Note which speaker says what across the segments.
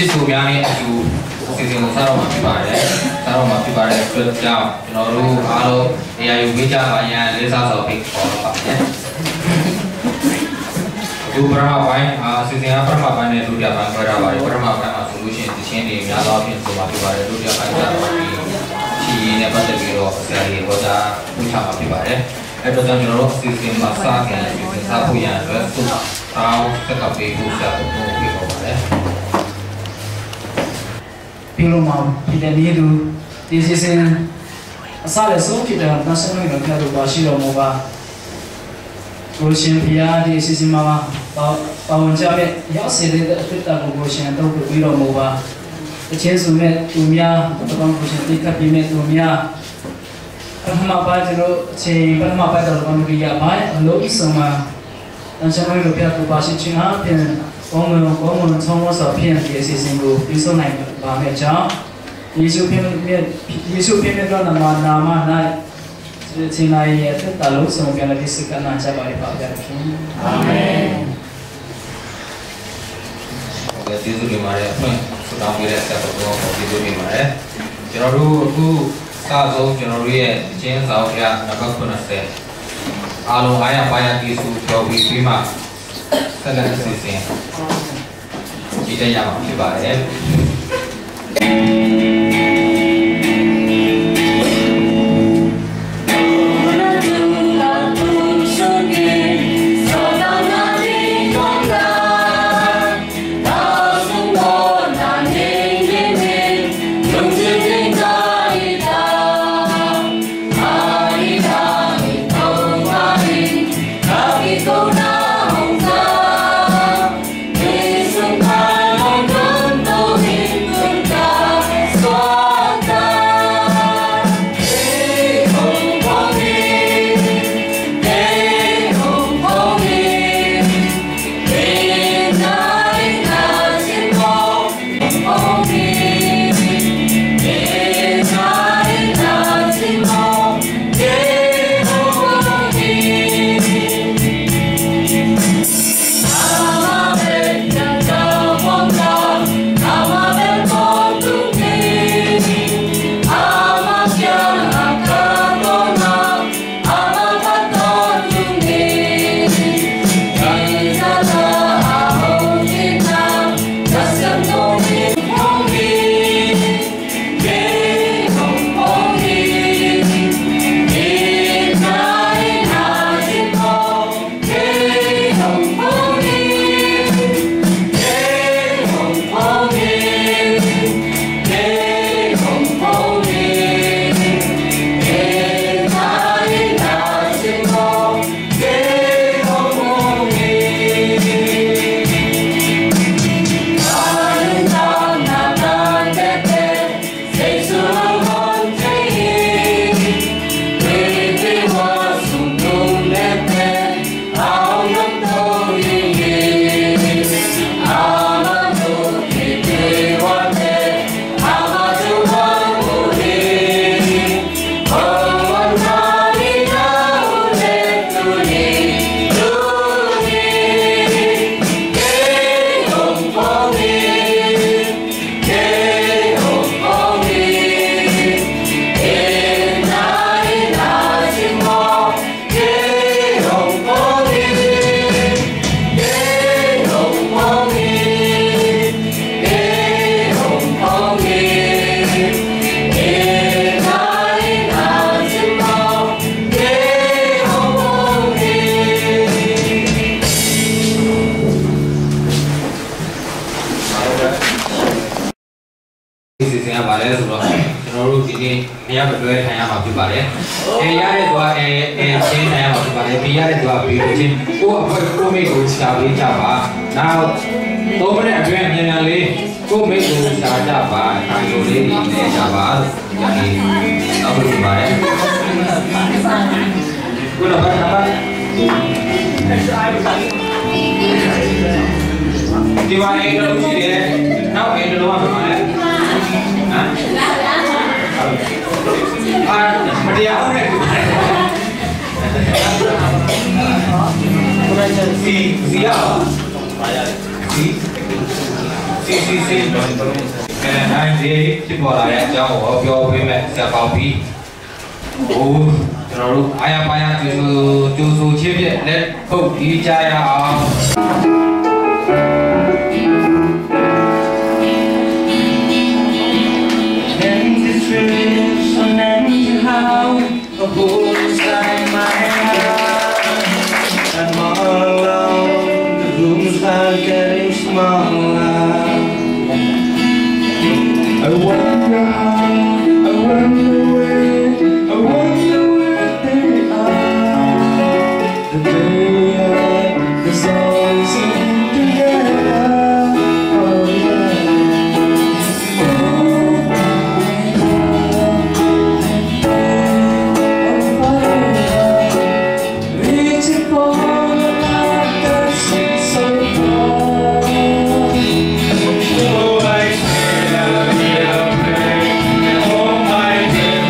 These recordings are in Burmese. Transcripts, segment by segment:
Speaker 1: ချစ်သူများနဲ့အတူအစီအစဉ်ကိုစတော့မှာဖြစ်ပါတယ်။စတော့မှာဖြစ်ပါတယ်အတွက်ကြောင့်ကျွန်တော်တို့အားလုံးနေရာယူပေးကြပါရန်လေးစားစွာဖိတ်ခေါ်ပါမယ်။အခုပထမပိုင်းအစီအစဉ်ကပထမပိုင်းနဲ့ဒုတိယပိုင်းခွဲထားပါတယ်။ပထမပိုင်းမှာဆိုလို့ရှိရင်တခြင်းတွေများသောအားဖြင့်ဆိုမှာဖြစ်ပါတယ်။ဒုတိယပိုင်းကတော့ချီရင်းနဲ့ပတ်သက်ပြီးတော့ဆရာကြီးဟောကြားပူးချမှာဖြစ်ပါတယ်။အဲ့တော့ကျွန်တော်တို့အစီအစဉ်မှာစတင်အစီအစဉ်စဖို့ရန်အတွက်သူ့တောင်းသက်ကပေးဖို့ဆရာတို့ပြောပါတယ်။
Speaker 2: 比如嘛，一点力度，这些是，啥来说起的，那生活中看到巴西了么吧？我先皮啊，这些是嘛嘛，把我家面要写的对大个我先都不会了么吧？前数面度面，我帮我先对卡比面度面，他们把这个前他们把这个帮我呀买，老医生嘛，但是我们看到巴西去那边。我们从我手片这些辛苦，比如说那个把面酱，艺术片面到那么那，是现在也是大陆生活的历史跟那家把的保障的。阿门。
Speaker 1: 我接触你妈的，不当回来才不多，我接触你妈的。ကျွန်တော်တို့အခုစဆုံးကျွန်တော်တို့ရဲ့ကျင်းဆောင်ပြနံပါတ်90အားလုံးအားရပါရတီးစုပြောပြီးမှဆက်လက်အစီအစဉ်ကြည့်ရမှာဖြစ်ပါတယ် စီရပါ
Speaker 3: ပါရတယ်
Speaker 1: စီ CCC နိုင်စီဖြစ်ပေါ်လာတဲ့အကြောင်းကိုပြောပေးမယ်ဆရာပေါပြီး Oh, terlalu ayam-ayam jusu cipit let hook di jaya. And the trips on any how a bullseye my heart. I'm all alone, the rooms are getting smaller. I wonder how, I wonder where. I wonder where they are. The day the sun seemed together. Oh yeah. Oh my God, reaching for the love that seems so far. Oh, I stay out here, and hold my dreams.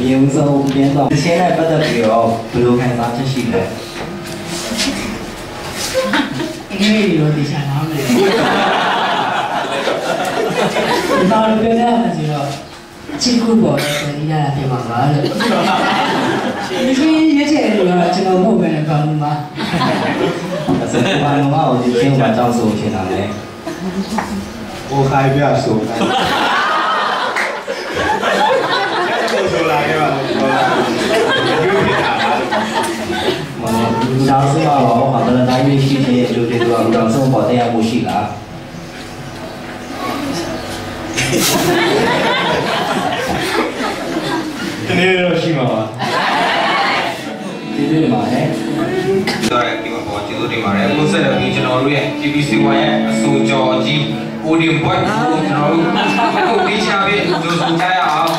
Speaker 3: Yung sa umpien to. Siya na pada pero belum kan sa sih lah.
Speaker 2: Ini lo di sana mana? Tahu benda macam tu. Cikgu boleh jadi ada di mana? Ini je lah, cuma mau benda kamu mah.
Speaker 3: Sebab mau di sini macam so macam ni.
Speaker 4: 我还不要说。出来对吧？
Speaker 3: 老师嘛，我好多人在一起去就这个老师我这样不行了。
Speaker 4: 今天热气吗？
Speaker 3: ကျေးဇူးတင်ပါတယ်
Speaker 1: ဒါရဒီမှာပေါ်ကျေးဇူးတင်ပါတယ်ကိုဆက်လက်ပြီးကျွန်တော်တို့ရဲ့ TBC 1ရဲ့အစိုးကြော်ကြီး Odin Boy ကိုကျွန်တော်တို့အခုပြီးချပြီးကြိုးစားကြရအောင်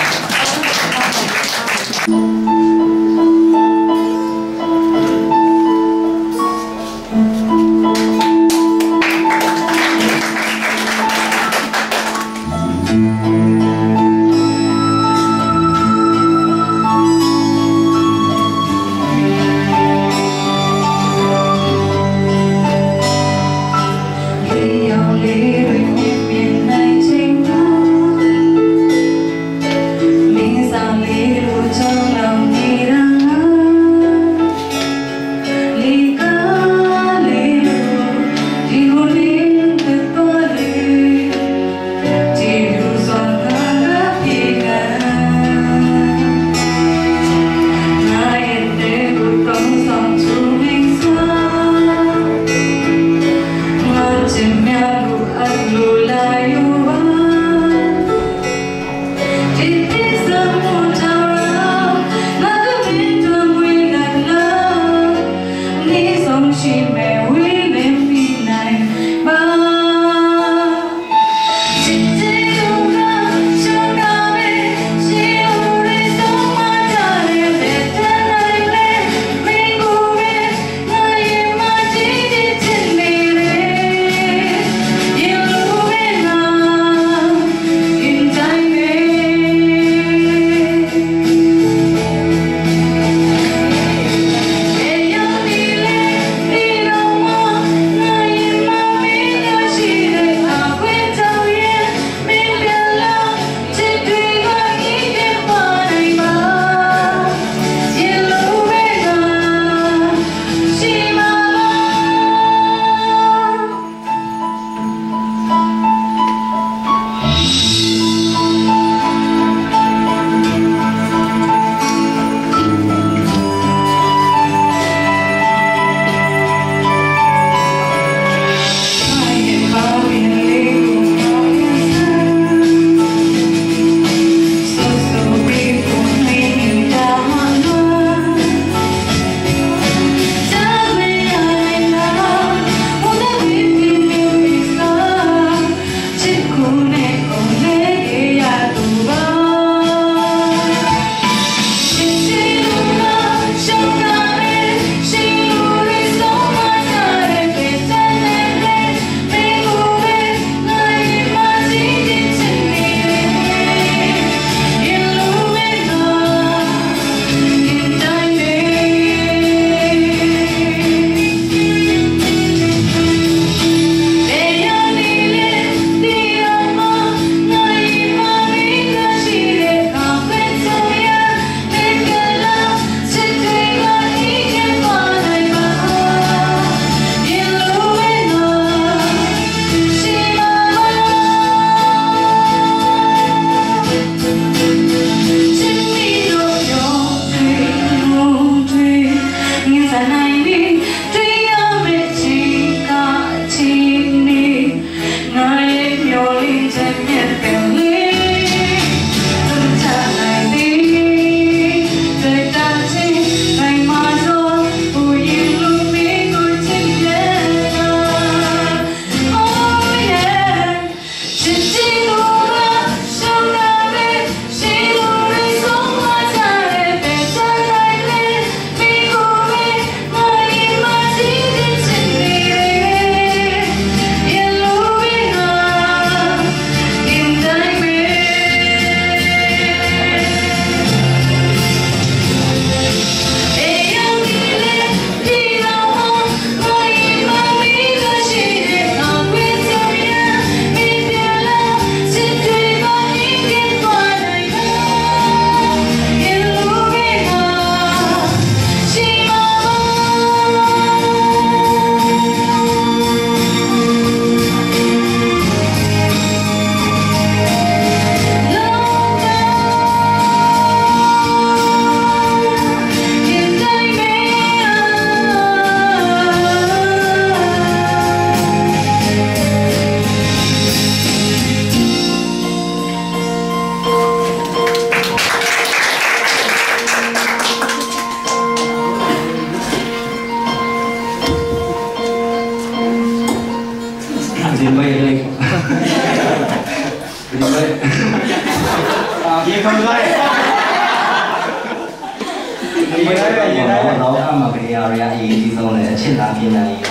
Speaker 3: ဘောင်းအမကလေးရရအရေးကြီးဆုံးလေအချစ်သားပြနိုင်ရ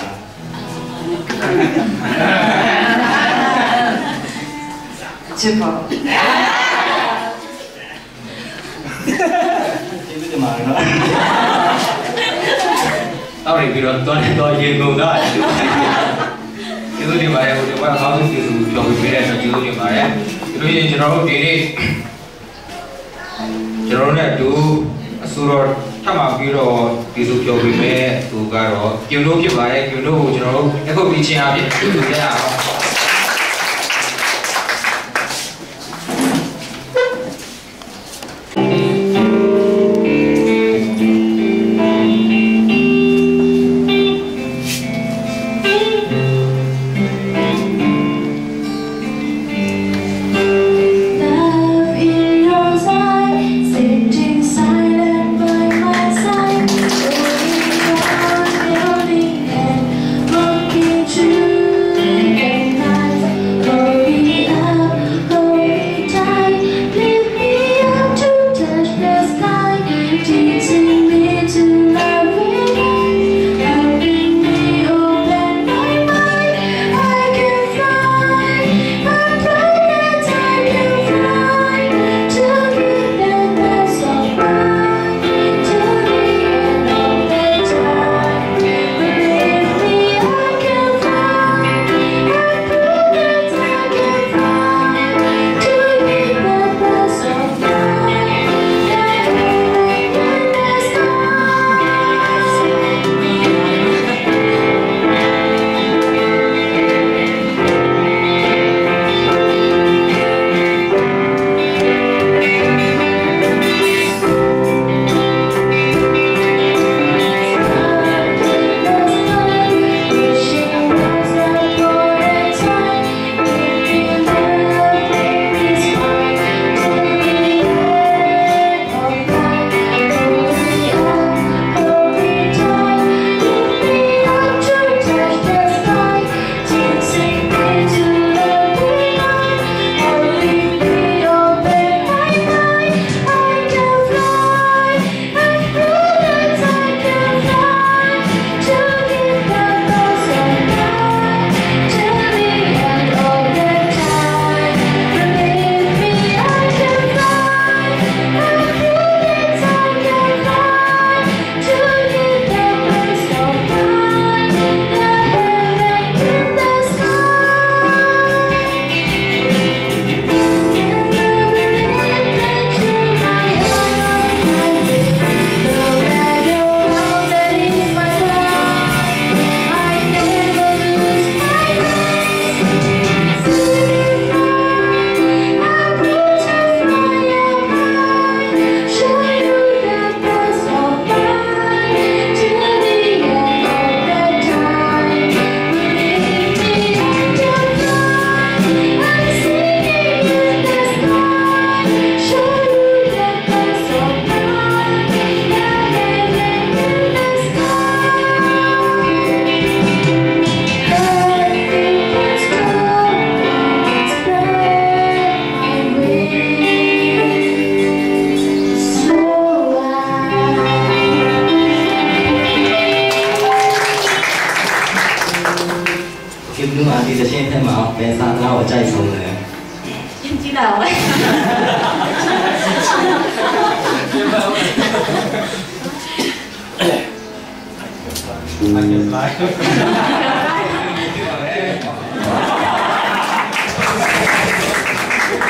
Speaker 2: ချစ်ပါ
Speaker 3: ကျေးဇူးတင်ပါတယ်နော်
Speaker 1: တောက်ရပြီးတော့ရေကုန်တော့ကျေးဇူးတင်ပါတယ်ဟိုဒီမှာကောင်းဆုံးကျေးဇူးပြောပေးတဲ့အတွက်ကျေးဇူးတင်ပါတယ်ဒီလိုရင်ကျွန်တော်တို့ဒီနေ့ကျွန်တော်တို့နဲ့အတူအစိုးရထပ်မပြီးတော့ကျေးဇူးပြောပေးမယ်သူကတော့ကျုံတို့ဖြစ်ပါတယ်ကျုံတို့ကိုကျွန်တော်တို့အခုပြီးချင်းအဖြစ်ကျေးဇူးတင်ရအောင်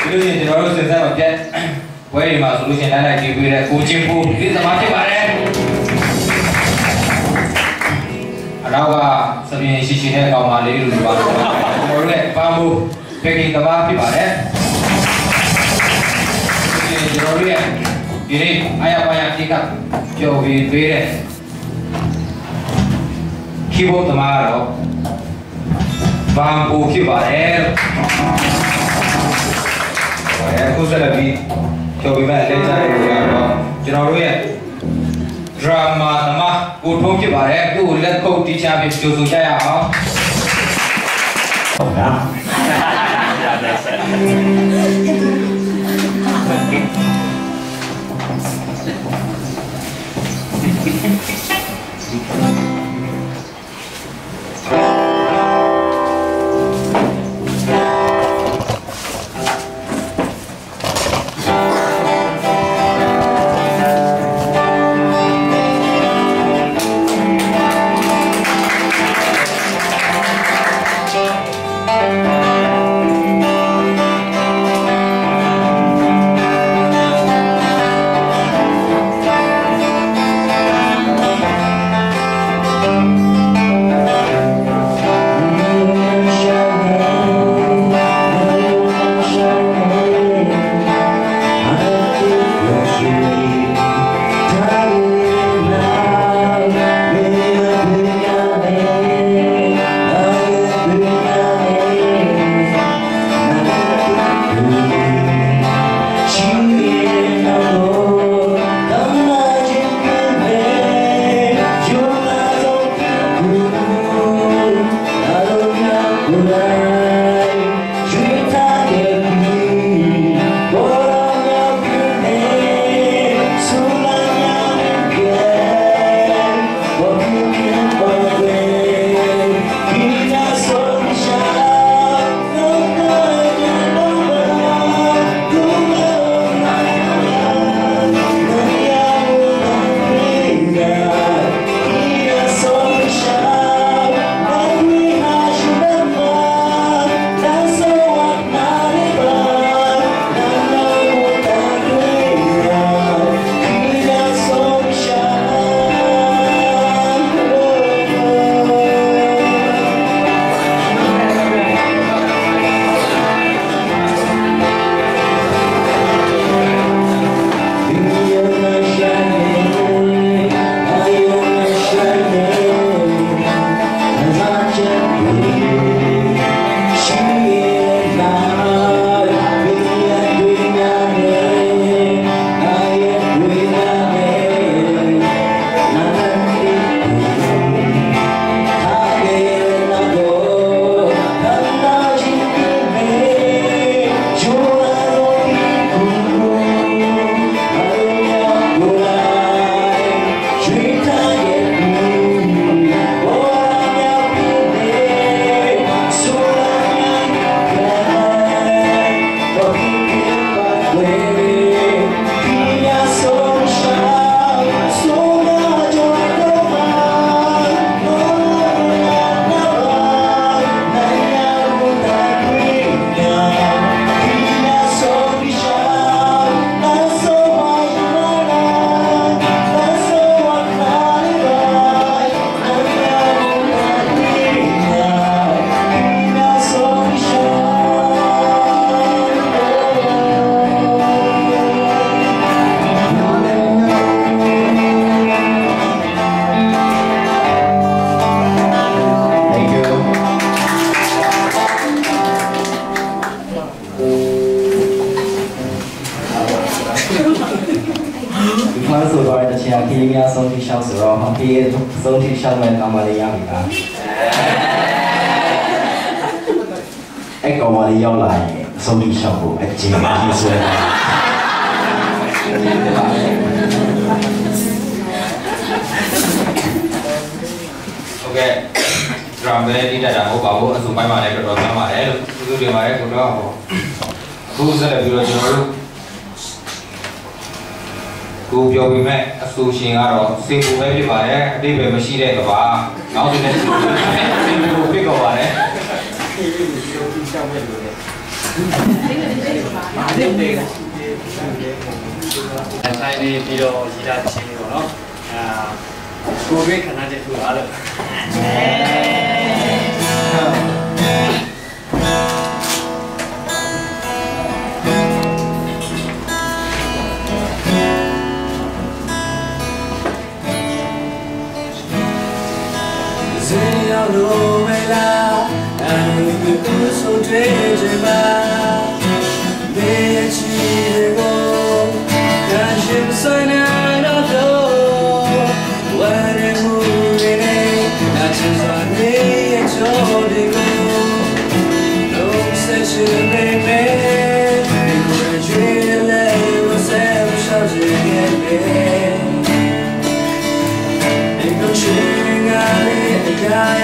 Speaker 1: ဒီလိုရင်ကျွန်တော်တို့စဉ်းစားမှာပြတ်ဘွဲတွေမှာဆိုလို့ရှိရင်လိုက်ကြည့်ပေးတဲ့ကိုချင်းဖို့ဒီသမားဖြစ်ပါတယ်အနောက်ကစပင်းရှိရှိနဲ့ကောင်မလေးလူတွေပါတော့ကျွန်တော်တို့ရဲ့ပန်းဖို့ပေကင်သမားဖြစ်ပါတယ်ဒီကျွန်တော်တို့ရဲ့ဒီနေ့အားရပါရတိကကြော်ပြီးပေးတဲ့ခီးဘုတ်သမားတော့ဘန်းဖို့ဖြစ်ပါတယ်အခုဆက်လက်ပြီးကျော်ပြီးမဲ့လက်ချတဲ့လူကတော့ကျွန်တော်တို့ရဲ့ drama သမားကိုထုံးဖြစ်ပါတယ်သူ့ကိုလက်ခုပ်တီးချပြီးကြိုဆိုကြရအောင်ဟုတ်လား
Speaker 3: ဖန်ဆိုတော့တချင်ခီးများဆုံးထိရှောက်ဆိုတော့ဟောခီးဆုံးထိရှောက်မဲ့ကောင်မလေးရပြီလားအဲ့ကောင်မလေးရောက်လာရင်ဆုံးထိရှောက်ဖို့အကျဉ်းကြီးဆွဲတာ
Speaker 1: โอเคဒရမ်ပဲတိတက်တာမဟုတ်ပါဘူးအစုပိုင်းမှာလည်းတော်တော်များပါတယ်လို့သူတွေမှာလည်းကိုတော့ဟောအခုဆက်လက်ပြီးတော့ကျွန်တော်တို့ကိုပြောပြီးမဲ့အဆိုရှင်ကတော့စေဖို့ပဲဖြစ်ပါတယ်အတိတ်ပဲမရှိတဲ့ကဘာနောက်ဆုံးနဲ့စေဖို့ဖြစ်ကောပါတယ်
Speaker 2: တိုင်းနေပြီးတော့ရည်သားချင်းတွေပေါ့နော်ကိုဗစ်ခဏတည်းထူလာလို့လိုဝဲလာအဲဒီကူဆိုတဲ့ကြမှာဘေးချီကိုကရှိမစနာတော့ဝါရမှုတွေနဲ့အချစ်စွာနေချိုးတွေကိုလုံးဆက်ရှိနေမယ်ဒီကိုရကျွေးလဲဝဆက်ရှောက်ကြည့်ခဲ့တယ်ဒီကိုရှိငါလေးအရာ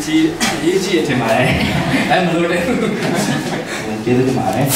Speaker 2: ရေးကြည့်ထင်ပါတယ်အဲ့မလို့တဲ့
Speaker 3: ကျေးဇူးတင်ပါတယ်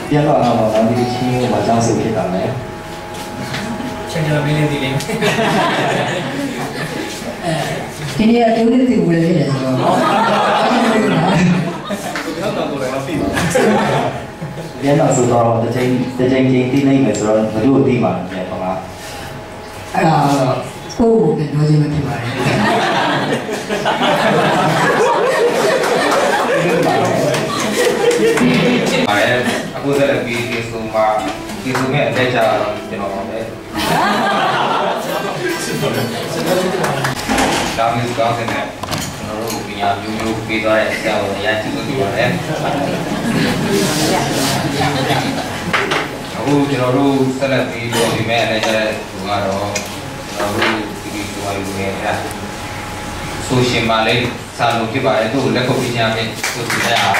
Speaker 3: ပြန်တော့တော့ဒီချင်းကိုမကြောက်စိတ်ဖြစ်တာလေ
Speaker 2: ချက်ကြမင်းလေးဒီလေး
Speaker 5: ဒီနေ့အတူတူတူဝယ်ရတယ်ဆိုတော့
Speaker 4: နောက်တော့ကိုယ်လည်းပြီးပါ
Speaker 3: ပြန်တော့ဆိုတော့တစ်ချိန်ချင်းတီးနိုင်မယ်ဆိုတော့ဘယ်လိုတီးမှာလဲပေါ့လား
Speaker 5: အဲ့ဒါကိုယ့်ကိုပြောချင်းမဖြစ်ပါဘူး
Speaker 1: ပါတယ်အခုဆက်လက်ပြီးဒီဆိုမှာဒီဆိုမဲ့အတက်ကြတော့ကျွန်တော်ပါပဲဒါမျိုးကောင်းတဲ့ကျွန်တော်တို့ပညာမျိုးမျိုးပေးသွားတဲ့အကြောင်းကိုအရင်ကြည့်လို့ပြပါတယ်အခုကျွန်တော်တို့ဆက်လက်ပြီးတော့ဒီမဲ့အတက်ကြတဲ့သူကတော့ကျွန်တော်တို့ဒီဆိုရယူနေတာဆိုရှင်မာလေးစာလုံးဖြစ်ပါတယ်သူ့ကိုလက်ခုပ်ပေးခြင်းအပြင်သူ့ကိုရအောင်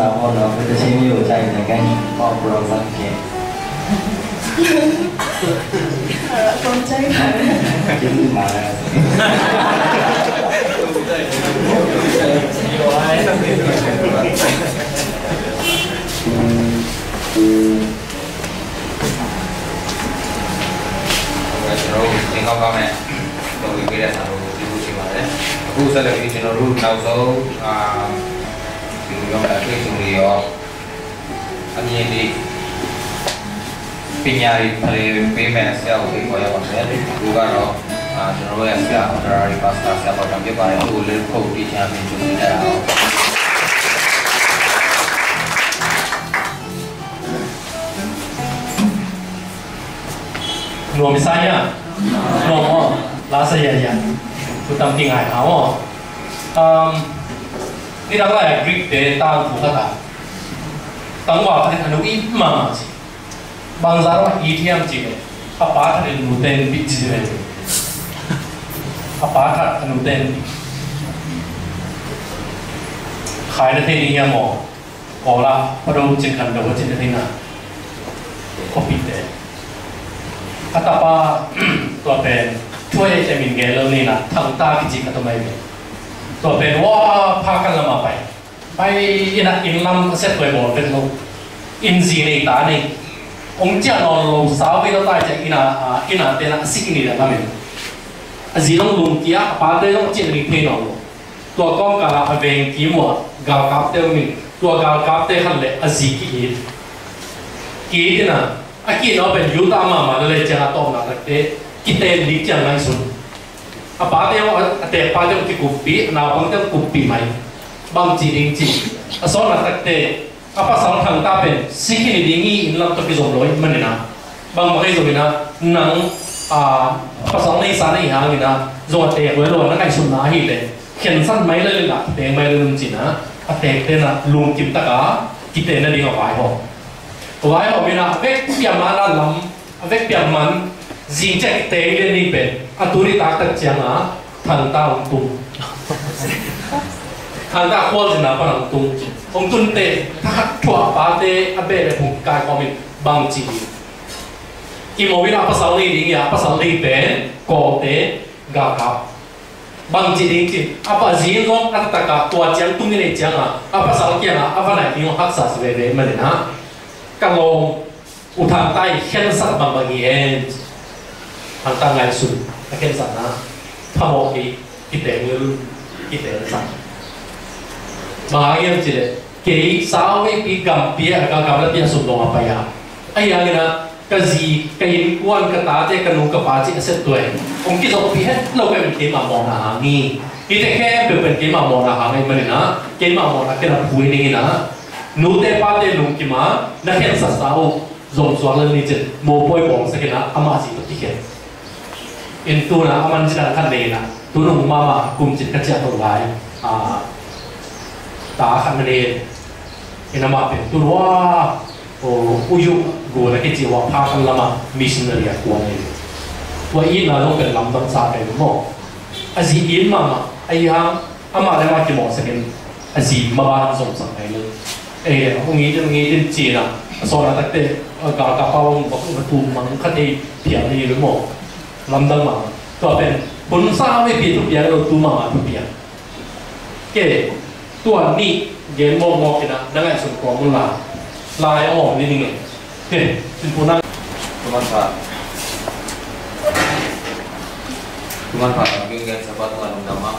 Speaker 3: နာဘောတော့ဒီချင်းမျိုးကိုကြိုက်တယ်ကန်ပေါ့ပရောဆက်ကဲ
Speaker 6: ကွန်ချိန်ပါ
Speaker 3: ကျေးဇူးပါလေ
Speaker 1: ကျွန်တော်သင်္ကောင်းကောင်းနဲ့တော်ပြီးပြတဲ့စာလို့ဒီလိုရှိပါတယ်အခုဆက်လက်ပြီးကျွန်တော်တို့နောက်ဆုံးဒီလိုမျိုးအတွေ့အကြုံတွေရောအမြင်တွေပညာရေးပေးမယ်ဆရာကိုပြောရပါမယ်ဒီကတော့ကျွန်တော်ရဲ့ဆရာ honorary pastor ဆရာပေါ်ကပြပါတယ်သူ့ကိုလည်းခုတ်တီးချမ်းပြင်ကျူနေတာအောင်
Speaker 7: รวมไซน์อ่ะรวมอ๋อลาเซียอย่างกูทำที่ไงเขาอ๋อนี่เราก็กรีกเดต้าถูกกันตั้งว่าเป็นอนุอีมาสิบางสารว่าอีที่อันจีเลยอาปาร์ตเป็นนูเทนบิจิเลยอาปาร์ตเป็นนูเทนขายในที่นี้ยังหมอก่อละพอเราจึงกันเดี๋ยวจึงได้นะก็ปิดเลยอัตราตัวเป็นช่วยจะมีเงินเรื่องนี้นะทางตากิจก็ต้องไม่มีตัวเป็นว่าพากันละมาไปอินักอินลัมเสร็จไปหมดเป็นลูกอินซีในตาเนี่ยองค์เจ้าเราสาวไปเราตายจากอินาเตนะสิกินี่แหละมั้งจีนลุงเกียปาเตต้องเจริญเพนเอาตัวก้องกาลาเวงกีมัวกาลกับเตมิตัวกาลกับเตหันเลยจีกีนะอากีเราเป็นยูตามาเลยจะต้องนักเตะกิเตลิจังไรสุดอาปาเตว่าเตะปาเตว่าที่กุปีนาบังเตกุปีไหมบางจีดิงจีสอนนักเตะอาภาษาทางตาเป็นสิ่งที่ดิ้งอินลัมตัวพิจารณามันนี่นะบางเมื่อกี้ตรงนี้นะนังภาษาในสารในหางนี่นะโจทย์เตะไว้รวมนักไอสุนนะฮิเลยเขียนสั้นไม่เลยล่ะเตะไม่เลยลุงจีนะเตะเตะนะลุงกิมตะกากิเตนะดิ้งเอาไว้หอไว้ผมนะเวกเปียมันละลำเวกเปียมันจีเจกเตยเรื่องนี้เป็นตุริตาตัดจังอ่ะทันตาองตุงทันตาควอลนะปนังตุงองตุนเตถ้าถั่วปาเตอเบะผมกายความเป็นบางจีอีโมวินาภาษาลีดิ้งยาภาษาลีเป็นโกเตกาคับบางจีดิ้งจีapaจีนลงอัตตะกาตัวจังตุงนี่จังอ่ะภาษาเกี่ยนะapaไหนที่เราหักษาสเวเวมันนะกังลงอุทานใต้เข็นสัตว์บางบางอย่างทางตั้งไงสุดเข็นสัตว์นะพมอกกิเตงลือกิเตงสัตว์บางอย่างจีเลยเกี่ยสาวไอ้ปีกัมเปียกับกัมแล้วเปียสุดลงมาไปอ่ะไอ้ยังไงนะกะจีกะยินกวนกะตาเจกันนุกะปาจิเสร็จตัวเองผมคิดว่าพี่เราเป็นเกมมองหน้านี่ที่แต่แค่เป็นเกมมองหน้าไงมันนะเกมมองหน้าแค่เราพูดนี่นะนูเตปาเตลุงกิมานักเห็นสัตว์สาวจงสวรรค์นี่จะโมป่วยบองสักนะอามาสิตุติเข็นอินตัวนะอามันจิตขันเลยนะตัวนุ่งมากุมจิตกระเจี๊ยบตัวไว้ตาขันเลยอินอามาเป็นตัวว่าโอ้อุยุกูนะที่จีว่าพากันละมามิชชันนารีตัวนี้ตัวอินนะต้องเป็นลำดับสาเป็นหม้ออาจีอินมาไอ้ยังอามาได้มากี่หม้อสักนิดอาจีมาบ้านส่งสั่งไปเลยพวกนี้จะมีเรื่องจีนอ่ะสอนตั้งแต่กาเป้าบอกว่าตูมังคดีเพียงนี้หรือหมดลำดังมาตัวเป็นคนสร้างไม่เปลี่ยนทุกอย่างเราตูมาทุกอย่างเก๋ตัวนี้เย็นมองกันนะนั่งไอ้ส่วนของมันลายออกนิดนึงเก๋เป็นผู้นั่ง
Speaker 1: ทุกคนฝากเรื่องสปอร์ตวันดำมาก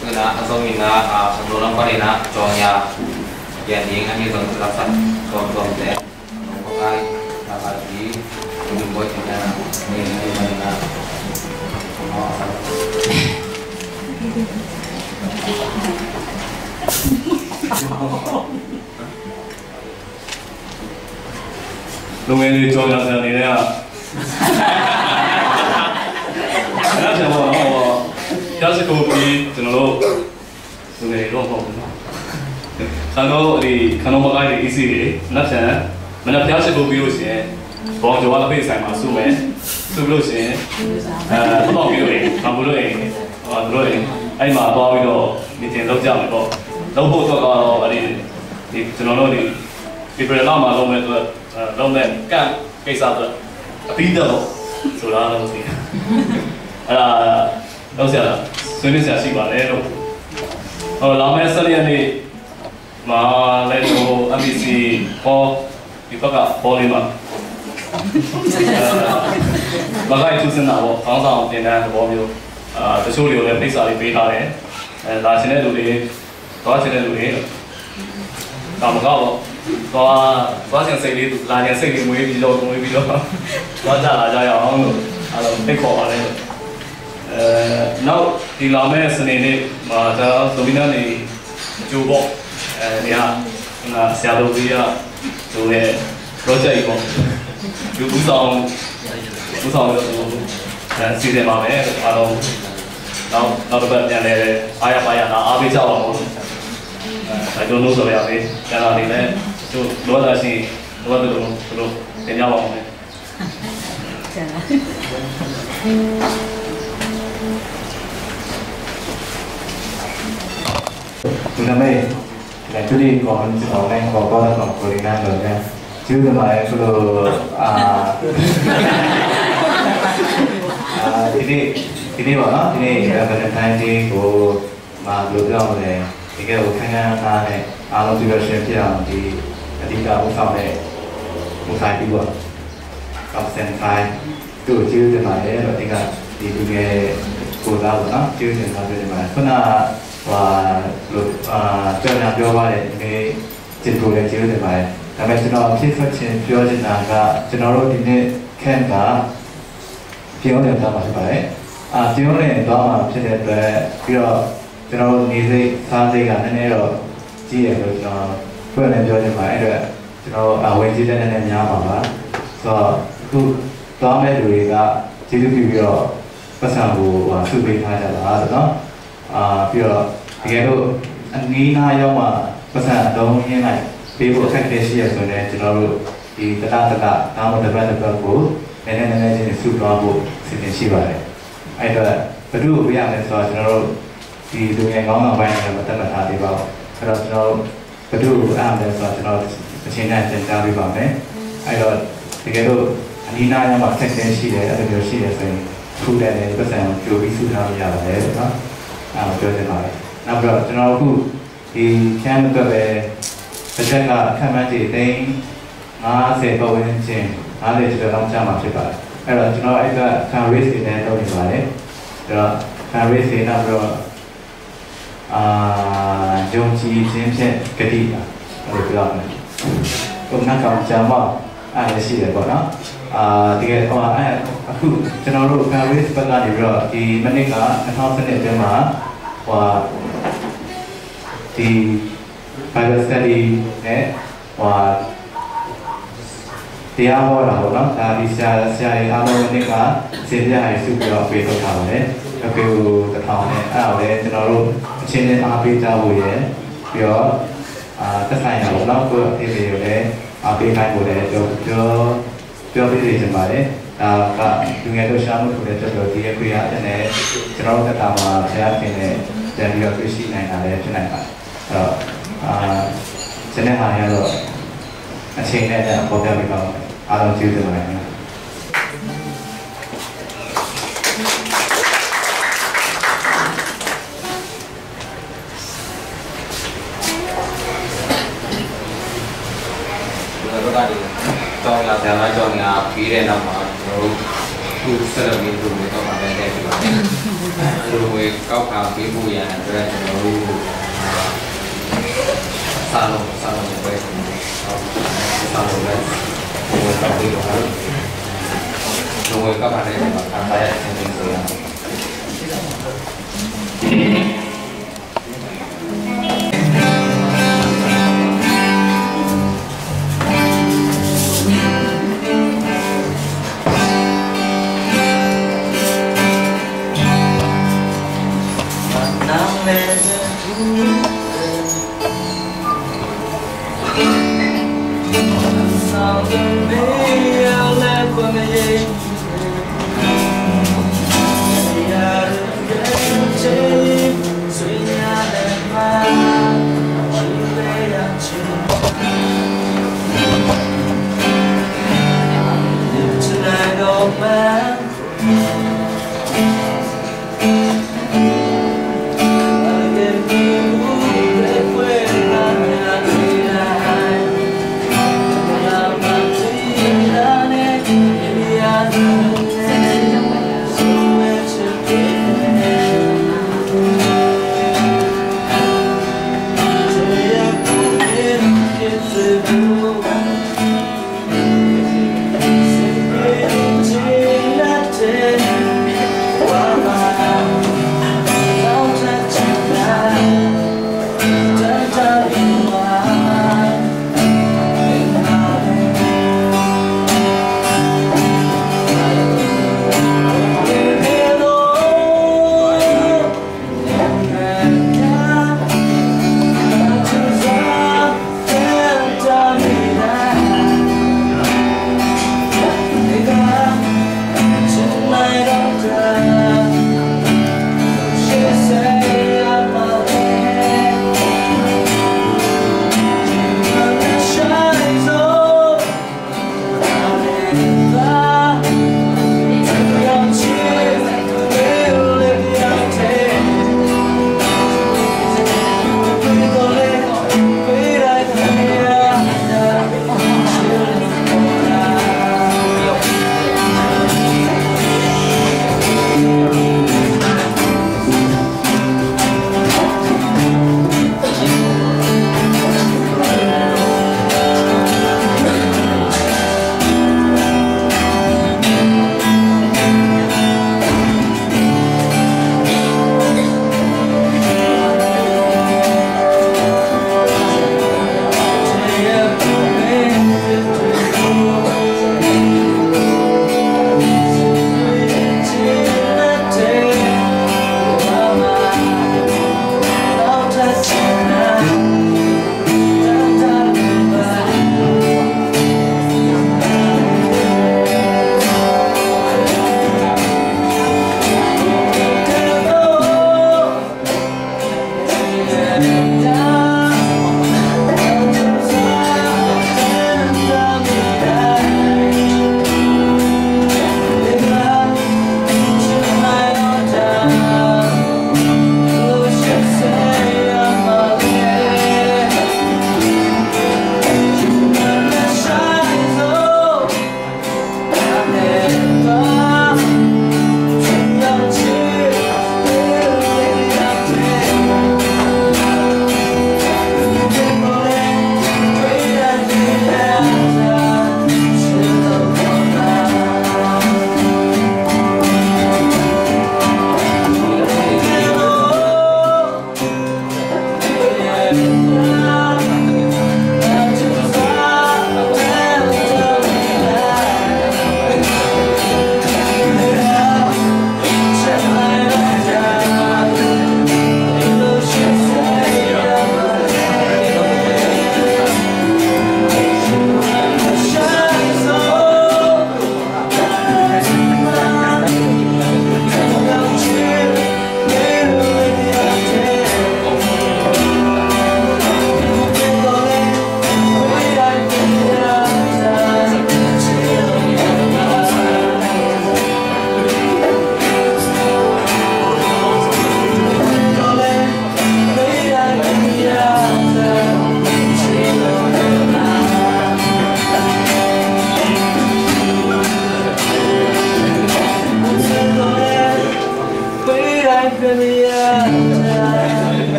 Speaker 1: คือนะอันต้องมีนะสำรวจน้ำปรินะจองยาอย่างนี้อันนี้ต้องรับสัตว์ส่วนแต่น้องก็ได้ราคาดีคุณบอยถึงนะนี่นะ
Speaker 4: ลุงเองจองยาเสพติดเนี่ยแล้วจะบอกว่ายาเสพติดကျွန်တော်တို့ลุงเองတော့ဟုတ်ဘူးခန္ဓာဒီခန္ဓာမကိုင်းဒီ easy တွေလက်ဆန်မနက်ပြားစစ်ဖို့ပြီးလို့ရှိရင်ဘောင်ကျော်အဖေးဆိုင်မှာစုမယ်စုလို့ရှိရင်တော့ပြီးလို့ရင်ဘာလို့လဲတို့ရင်အဲ့မှာသွားပြီးတော့မီတင်လောက်ကြမယ်ပေါ့ လုံးဖို့တော့တော့ဒီကျွန်တော်တို့ဒီပြည်လာမှာလုံးမဲ့တော့လုံးမဲ့ကန့်ကိစ္စတော့အပြီးတော့ဆိုတာလို့သိတယ်အဲ့ဒါတော့ဆရာဆွေးနွေးဆရာရှိပါလေလို့ဟောလာမယ့်ဆက်ရက်နေ့မှာလည်းဟို MBC ပေါ်ဒီဘက်ကပေါ်လေးမှာမကိုက်သူစင်တာပေါ့ခေါင်းဆောင်တင်တဲ့ဘောမျိုးတချို့တွေကိုလည်းဖိတ်စာလေးပေးထားတယ်လာရှင်တဲ့လူတွေသွားရှင်တဲ့လူတွေဒါမကောက်တော့သွားရှင်စိတ်လေးလာရှင်စိတ်လေးမွေးပြီးတော့သွားကြလာကြရအောင်လို့အဲ့လိုဖိတ်ခေါ်ပါတယ်နောက်ဒီလာမယ့်စနေနေ့မှာဒါဆိုပြီးတော့နေအကျိုးပေါ့ဒီဟာဆရာတော်ကြီးကသူရဲ့ project ပေါ့ဒီဦးဆောင်လို့စီစဉ်ပါမယ်အားလုံးနောက်တစ်ပတ်ပြန်လဲအားရပါရတာအားပေးကြပါဦးအဲတို့လို့ဆိုရအောင်ကျန်တာတွေလည်းသူလောတာရှိလောတယ်လို့တင်ကြပါဦးမယ်ကျန်တာ
Speaker 3: ဒီနေ့လည်းသူဒီကောင်းကျွန်တော်လည်းပေါ်တော့ကိုရီးယားတော့လည်းကျူးတယ်မှာဆိုလို့ဒီနေ့ပါနော်ဒီနေ့ဗလန်တိုင်းဒေးကိုမှာလို့ပြောင်းတယ်ဒီကဲကိုခန်းခန်းသားနဲ့အားလုံးဒီလိုရှင်းပြအောင်ဒီအဓိကဥဆောင်တဲ့ဥဆိုင်ပြီးတော့ကောက်စင်ဖိုင်သူ့ကျူးတယ်မှာလည်းတော့ဒီကဒီလူငယ်ကိုသားပေါ့နော်ကျူးတယ်မှာပြောတယ်မှာခုနလို့ကျွန်တော်ပြောပါတယ်ဒီကျင်ကိုလည်းကျူးတယ်မှာဒါပေမဲ့ကျွန်တော်ဖြစ်ထွက်ခြင်းပြောချင်တာကကျွန်တော်တို့ဒီနေ့ခန့်ကပြောတယ်တာပါဖြစ်ပါတယ်ပြောတယ်တော့မှဖြစ်တဲ့အတွက်ပြီးတော့ကျွန်တော်နေစိတ်စားစိတ်ကနည်းနည်းတော့ကြီးတယ်လို့ကျွန်တော်ပြောနေပြောချင်ပါတယ်အဲ့တော့ကျွန်တော်ဝင်ကြည့်တဲ့နည်းနည်းများပါပါဆိုတော့အခုသွားမဲ့လူတွေကကျေးဇူးပြုပြီးတော့ပတ်စံကိုစုပေးထားကြတာဆိုတော့ပြီးတော့တကယ်လို့အနည်းနာရောက်မှပတ်စံအလုံးရင်းလိုက်ပေးဖို့အခက်အခဲရှိရဆိုရင်ကျွန်တော်တို့ဒီတဒါမှတစ်ပတ်ကိုနည်းနည်းချင်းစုသွားဖို့စီစဉ်ရှိပါတယ်အဲ့တော့ဘယ်သူ့ကိုပြရလဲဆိုတော့ကျွန်တော်တို့ဒီလူငယ်ကောင်းဆောင်ပိုင်းနဲ့မတက်မှတ်ထားသေးပါဘူးအဲ့တော့ကျွန်တော်ဘယ်သူ့ကိုအားလဲဆိုတော့ကျွန်တော်အချိန်နဲ့တင်ပြပေးပါမယ်အဲ့တော့တကယ်လို့အနည်းနာရောက်မှအခက်အခဲရှိတယ်အဲ့လိုမျိုးရှိတယ်ဆိုရင်ထူတယ်လေပတ်စံကိုကြိုပြီးစုထားလို့ရပါတယ်နော်ပြောချင်ပါတယ်နောက်ပြီးတော့ကျွန်တော်အခုဒီ camp အတွက်ပဲတစ်ချက်ကအခက်အခဲတွေတိန်း50ပတ်ဝန်းကျင်50ကျော်လောက်ကြာမှာဖြစ်ပါတယ်အဲ့တော့ကျွန်တော်အဲ့က can raise တွေနဲ့လုပ်နေပါတယ်အဲ့တော့ can raise တွေနောက်ပြီးတော့ယုံကြည်ခြင်းဖြင့်ဂတိပါအဲ့လိုပြောရမယ်ကိုနောက်ကောင်ကြာမှအဲ့ဒါရှိတယ်ပေါ့နော်တကယ်ဟိုအဲ့အခုကျွန်တော်တို့ can raise ဘက်ကနေပြီးတော့ဒီမနစ်က2000အတွင်းမှာဟိုဒီ Bible study နဲ့တရားဟောတာပေါ့နော်ဒါဒီဆရာရဲ့အားလုံးကစေပြရစုပြီးတော့ပြေထုတ်ထားပါတယ်အပေကိုတစ်ထောင်နဲ့အဲ့ဒါလည်းကျွန်တော်တို့အချင်းချင်းအားပေးကြဖို့ရယ်ပြီးတော့သက်ဆိုင်ရာပေါ့နော်ကိုယ်အသေးလေးတွေလည်းအားပေးနိုင်ဖို့လည်းပြောပြနေကြပါတယ်ဒါကလူငယ်တို့ရှားမှုဆိုတဲ့ချက်တော်ဒီရဲ့ခွေရတဲ့နဲ့ကျွန်တော်တို့တက်တာမှာဆရာခင်နဲ့ပြန်ပြီးတော့တွေ့ရှိနိုင်တာလည်းဖြစ်နိုင်ပါတယ်အဲ့တော့ကျွန်တော်ဟာရတော့အချိန်နဲ့ပေါ်ပြပေးပါမယ်အားလုံးကျေးဇူးတင်ပါတယ်
Speaker 1: တော့လာတယ်မှာကြောင်းညာပြီးတဲ့နောက်မှာကျွန်တော်တို့ခုဆက်လက်ပြီးလုပ်နေတော့ပါတယ်တဲ့ဒီမှာလူဝေကောက်ခါပေးဖို့ရတဲ့အတွက်ကျွန်တော်တို့စာလုံးပဲစာလုံးပဲဘယ်တော့ပြီးတော့လူဝေကောက်ခါတဲ့မှာအားရတဲ့သင်ဆိုရ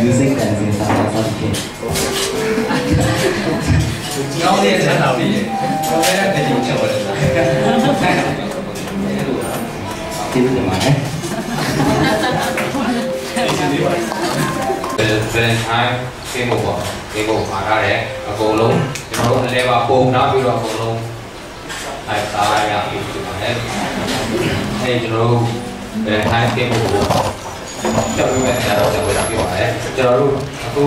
Speaker 3: music dancing 啥片。
Speaker 1: 高烈才老毕业，我没人跟你讲我的。
Speaker 3: 記得埋。
Speaker 1: Valentine ကိမှုပေါ့ကိမှုမှာထားတယ်အကုန်လုံးကျွန်တော်တို့အလဲပါပုံထားပြီးတော့အကုန်လုံးအဲစားရပြီဖြစ်ပါတယ်အဲကျွန်တော်တို့ Valentine ကိမှုကိုကြောက်ရွံ့နေတာတော့ကျွန်တော်ပြောပါတယ်ကျွန်တော်တို့အခု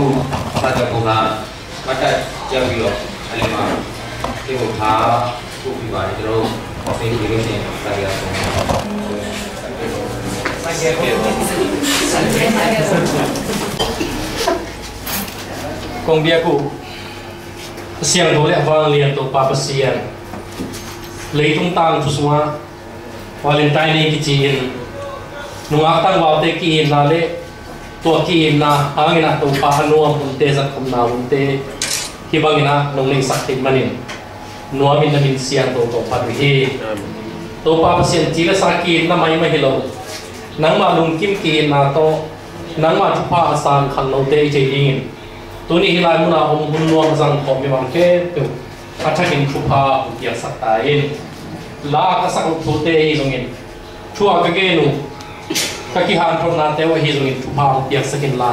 Speaker 1: ဖတ်တဲ့ပုံကမတ်တက်ကြောက်ပြီးတော့အဲ့ဒီမှာ ที่ผมท้าผู้พิบาลจะรู้ขอสิ่งที่ไม่ใช่รายการ
Speaker 7: กงเบียกูเสียงโดเลวางเลียนตัวปาปเสียงเลยตุ้งตังทุสมาวาเลนไทน์นี่กิจีนนุ่งอักตังวาวเตกีนนาเลตัวกีนนาหางินะตัวปาหนัวมุนเตสักคำนามุนเตที่บางงินะนุ่งเลยสักติมันนี่นัวมินนามินเสียงตัวปาดุฮีตัวปาปเสียงจีเลสักกีนนาไม่ไม่เฮโลนังมาลุงกิมกีนนาโตนังมาทุพาอาสานขันโนเตเจดิงตัวนี้ฮิลายมุนาอมหุ่นนัวสังคมมีบางแค่ตัวอาจจะกินทุพาเกี่ยวสักตายลากสักทุเตฮิตรงนี้ชั่วก็เกนูก็คิดหันพรนาเตวฮิตรงนี้ทุพาเกี่ยวสักกินลา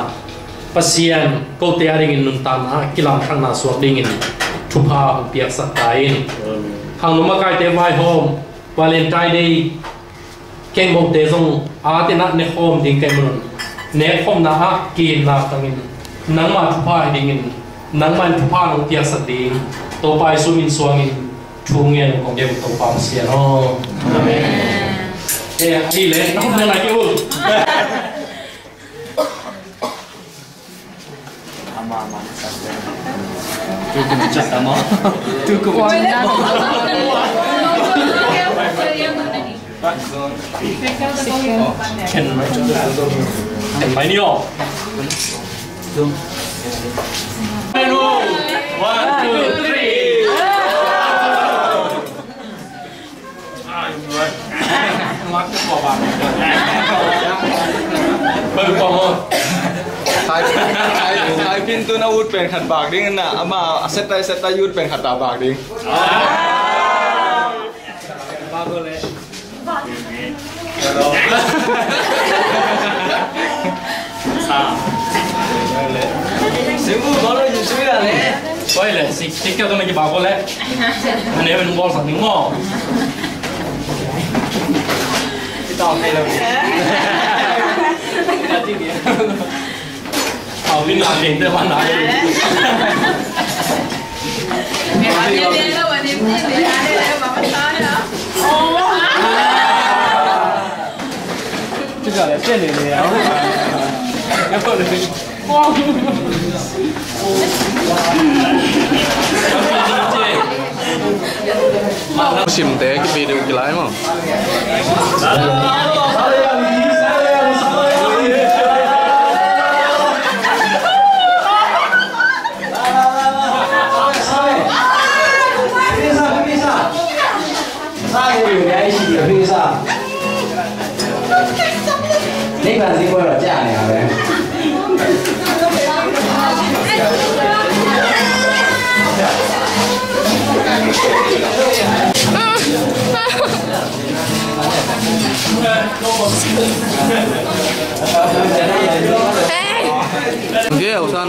Speaker 7: ปัสยานก็เตะริ่งนุนตานะกิลามข้างนาสวดดิ่งทุพาเกี่ยวสักตายหางนุมาไกเตวายโฮมวาเลนไทน์เดย์เก่งบอกเตะทรงอาเตนัดเนโฮมดิ่งเกมุนเนโฮมนะฮะกินนาตังอินนังมาทุพาดิ่งนังมันทุพาลงเกี่ยวสักดิ่งตัวไปสุมินสวงินช่วงเงินของเกมตัวความเสียโอ้นี่เลยน้องเป็นอะไรกันบุทุกคนจัดตามมั้งทุกคนจัดตามมั้งเห็นไหมนี่หรอเมนู one two threeมักจะบอกว่าเปิดกล่อง
Speaker 8: ใครพินตัวนาวุธเป็นขัดบากดิ้งน่ะอามาเซตยุทธเป็นขัดตาบากดิ้งบ้าเลยสิมูบอลเลยยิ่งช่วยอะไร
Speaker 7: ไปเลยสิเกี่ยวกับมันจะบ้าเลยอันนี้เป็นบอลสังหม้อต่อให้เราเอาวิ่งหลังเองได้วันไหน
Speaker 6: แล้ววันนี้พี่เลี้ยงได้แล้วมาพัฒนาเนาะโอ้
Speaker 7: 这个来这里了然后呢哇
Speaker 8: ชิมเตะกี่ปีดูกี่ไลฟ์มั้ง
Speaker 2: นี่มันสิว่าเราจ้างเนี่ยอะไร
Speaker 8: โอเคอุซัน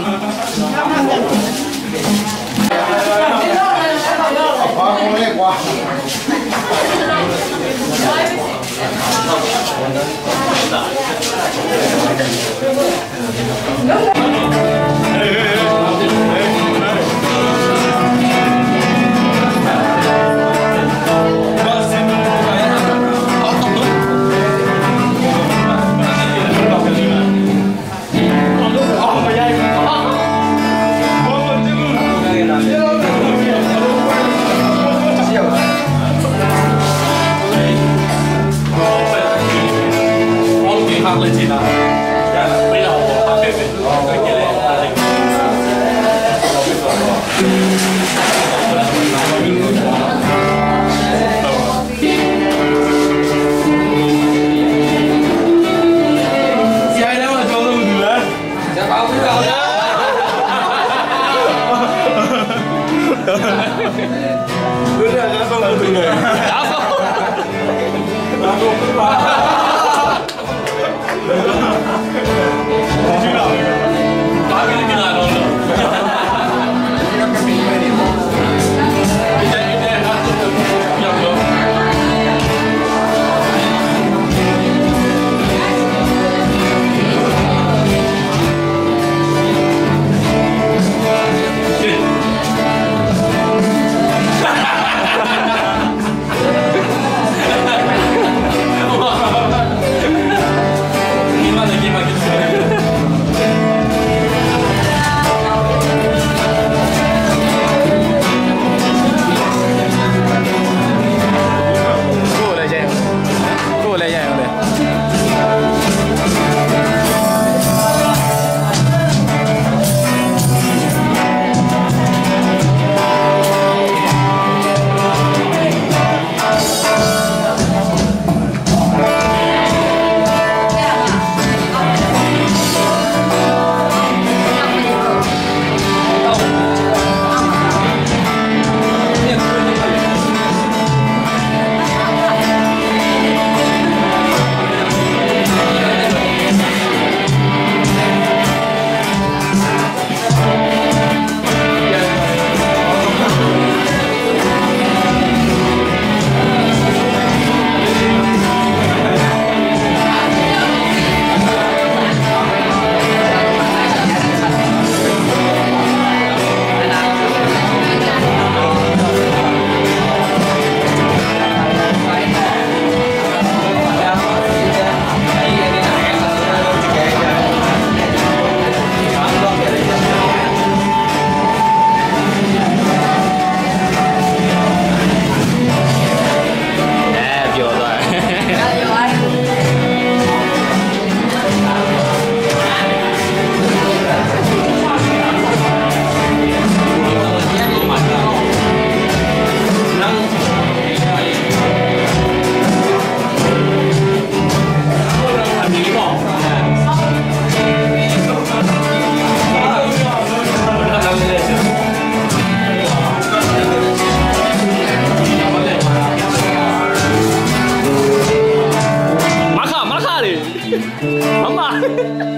Speaker 2: Amen.